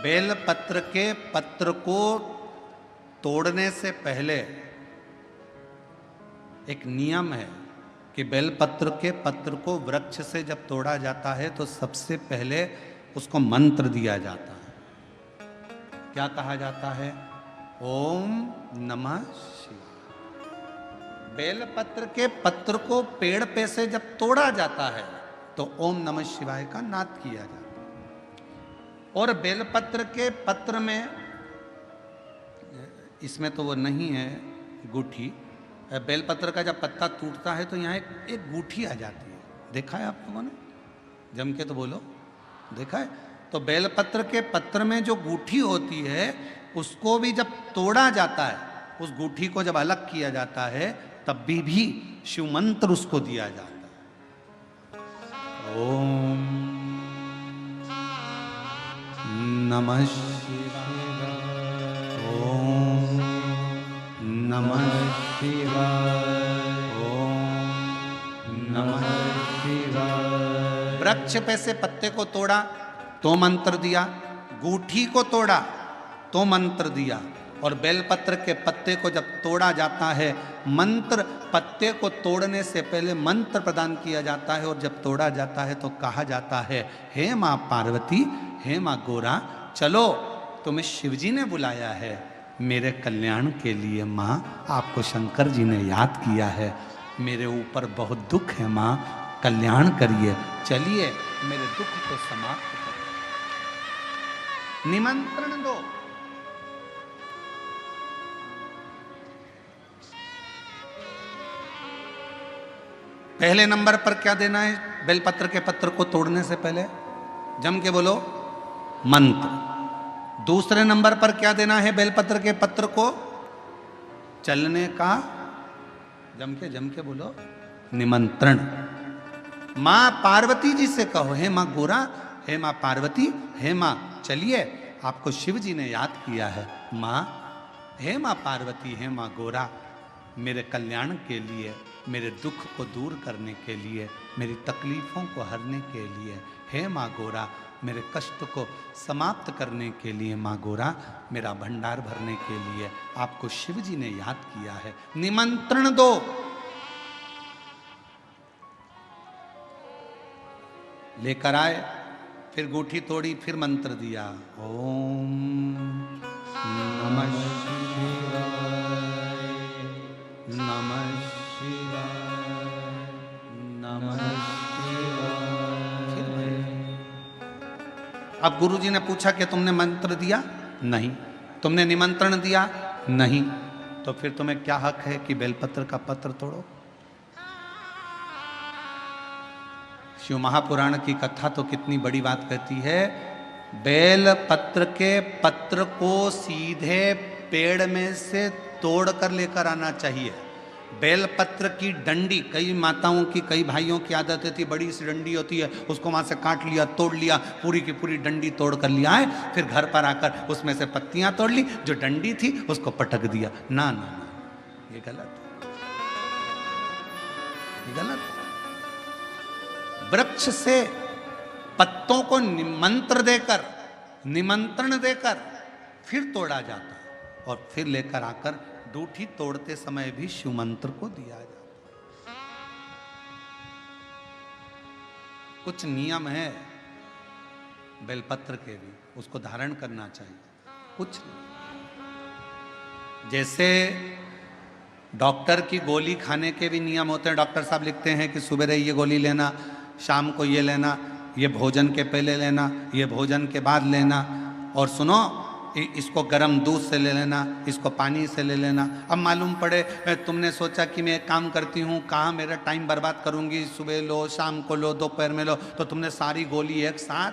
Bell पत्र के पत्र को तोड़ने से पहले एक नियम है कि बेल पत्र के पत्र को वृक्ष से जब तोड़ा जाता है तो सबसे पहले उसको मंत्र दिया जाता है। क्या कहा जाता है? ओम नमः शिवाय। बेल पत्र के पत्र को पेड़ पे से जब तोड़ा जाता है तो ओम नमः शिवाय का नाद किया जाता है। और बेलपत्र के पत्र में, इसमें तो वो नहीं है गूठी, बेलपत्र का जब पत्ता टूटता है तो यहाँ एक गूठी आ जाती है। देखा है आप लोगों ने? जम के तो बोलो, देखा है? तो बेलपत्र के पत्र में जो गूठी होती है उसको भी जब तोड़ा जाता है, उस गूठी को जब अलग किया जाता है तब भी शिव मंत्र उसको दिया जाता है। ओम नमः शिवाय। ओम नमः शिवाय। ओम नमः शिवाय। वृक्ष पे से पत्ते को तोड़ा तो मंत्र दिया, गूठी को तोड़ा तो मंत्र दिया, और बेलपत्र के पत्ते को जब तोड़ा जाता है, मंत्र पत्ते को तोड़ने से पहले मंत्र प्रदान किया जाता है, और जब तोड़ा जाता है तो कहा जाता है, हे माँ पार्वती, हे माँ गोरा, चलो तुम्हें शिवजी ने बुलाया है मेरे कल्याण के लिए। माँ, आपको शंकर जी ने याद किया है, मेरे ऊपर बहुत दुख है माँ, कल्याण करिए, चलिए मेरे दुख को समाप्त करो, निमंत्रण दो। पहले नंबर पर क्या देना है बेलपत्र के पत्र को तोड़ने से पहले? जम के बोलो, मंत्र। दूसरे नंबर पर क्या देना है बेलपत्र के पत्र को चलने का? जम के बोलो, निमंत्रण। मां पार्वती जी से कहो, हे मां गोरा, हे मां पार्वती, हे मां चलिए, आपको शिव जी ने याद किया है। मां, हे मां पार्वती, हे मां गोरा, मेरे कल्याण के लिए, मेरे दुख को दूर करने के लिए, मेरी तकलीफों को हरने के लिए, हे माँ गोरा, मेरे कष्ट को समाप्त करने के लिए, माँ गोरा, मेरा भंडार भरने के लिए आपको शिव जी ने याद किया है, निमंत्रण दो। लेकर आए, फिर गूठी तोड़ी, फिर मंत्र दिया, ओम नमः शिवाय, नमः शिवाय, नमः शिवाय। अब गुरुजी ने पूछा कि तुमने मंत्र दिया? नहीं। तुमने निमंत्रण दिया? नहीं। तो फिर तुम्हें क्या हक है कि बेलपत्र का पत्र तोड़ो? शिव महापुराण की कथा तो कितनी बड़ी बात कहती है, बेल पत्र के पत्र को सीधे पेड़ में से तोड़ कर लेकर आना चाहिए। बेलपत्र की डंडी, कई माताओं की, कई भाइयों की आदत होती है, बड़ी सी डंडी होती है, उसको वहां से काट लिया, तोड़ लिया, पूरी की पूरी डंडी तोड़ कर लिया है, फिर घर पर आकर उसमें से पत्तियां तोड़ ली, जो डंडी थी उसको पटक दिया। ना ना ना, ये गलत, ये गलत। वृक्ष से पत्तों को निमंत्रण देकर फिर तोड़ा जाता है, और फिर लेकर आकर दूठी तोड़ते समय भी शिव मंत्र को दिया जाता। कुछ नियम है बेलपत्र के भी, उसको धारण करना चाहिए। कुछ जैसे डॉक्टर की गोली खाने के भी नियम होते हैं। डॉक्टर साहब लिखते हैं कि सुबह ये गोली लेना, शाम को ये लेना, ये भोजन के पहले लेना, ये भोजन के बाद लेना, और सुनो इसको गर्म दूध से ले लेना, इसको पानी से ले लेना। अब मालूम पड़े तुमने सोचा कि मैं एक काम करती हूँ, कहाँ मेरा टाइम बर्बाद करूँगी, सुबह लो, शाम को लो, दोपहर में लो, तो तुमने सारी गोली एक साथ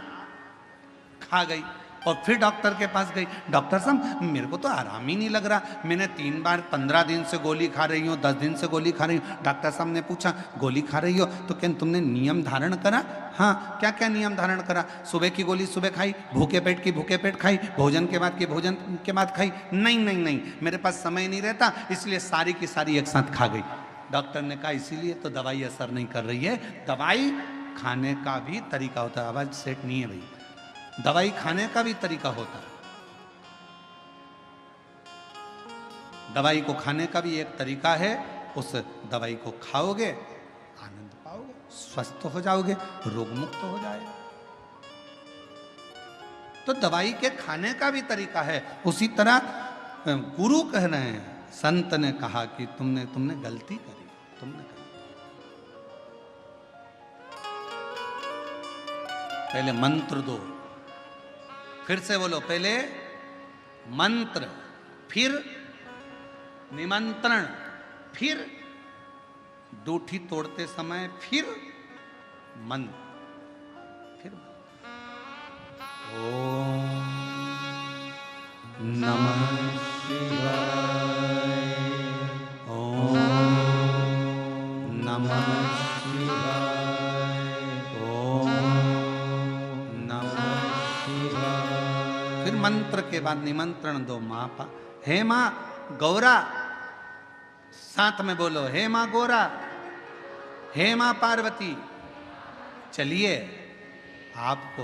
खा गई, और फिर डॉक्टर के पास गई, डॉक्टर साहब मेरे को तो आराम ही नहीं लग रहा, मैंने 3 बार 15 दिन से गोली खा रही हूँ, 10 दिन से गोली खा रही हूँ। डॉक्टर साहब ने पूछा गोली खा रही हो तो क्या तुमने नियम धारण करा? हाँ। क्या क्या नियम धारण करा? सुबह की गोली सुबह खाई, भूखे पेट की भूखे पेट खाई, भोजन के बाद की भोजन के बाद खाई? नहीं नहीं नहीं, मेरे पास समय नहीं रहता, इसलिए सारी की सारी एक साथ खा गई। डॉक्टर ने कहा इसीलिए तो दवाई असर नहीं कर रही है, दवाई खाने का भी तरीका होता है। आवाज सेट नहीं है भाई, दवाई खाने का भी तरीका होता है। दवाई को खाने का भी एक तरीका है। उस दवाई को खाओगे, आनंद पाओगे, स्वस्थ हो जाओगे, रोग मुक्त हो जाएगा। तो दवाई के खाने का भी तरीका है। उसी तरह गुरु कह रहे हैं, संत ने कहा कि तुमने गलती करी, तुमने करी। पहले मंत्र दो, फिर से बोलो, पहले मंत्र, फिर निमंत्रण, फिर दूठी तोड़ते समय, फिर मंत्र, फिर ओम नमः शिवाय, ओम नमः शिवाय, ओम नमः शिवाय। फिर मंत्र के बाद निमंत्रण दो। माँ हे माँ गौरा, साथ में बोलो, हे माँ गौरा, हे माँ पार्वती, चलिए आपको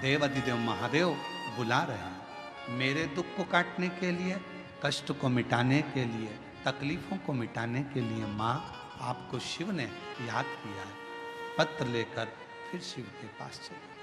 देव अधिदेव महादेव बुला रहे हैं। मेरे दुख को काटने के लिए, कष्ट को मिटाने के लिए, तकलीफों को मिटाने के लिए माँ आपको शिव ने याद किया है। पत्र लेकर फिर शिव के पास चले।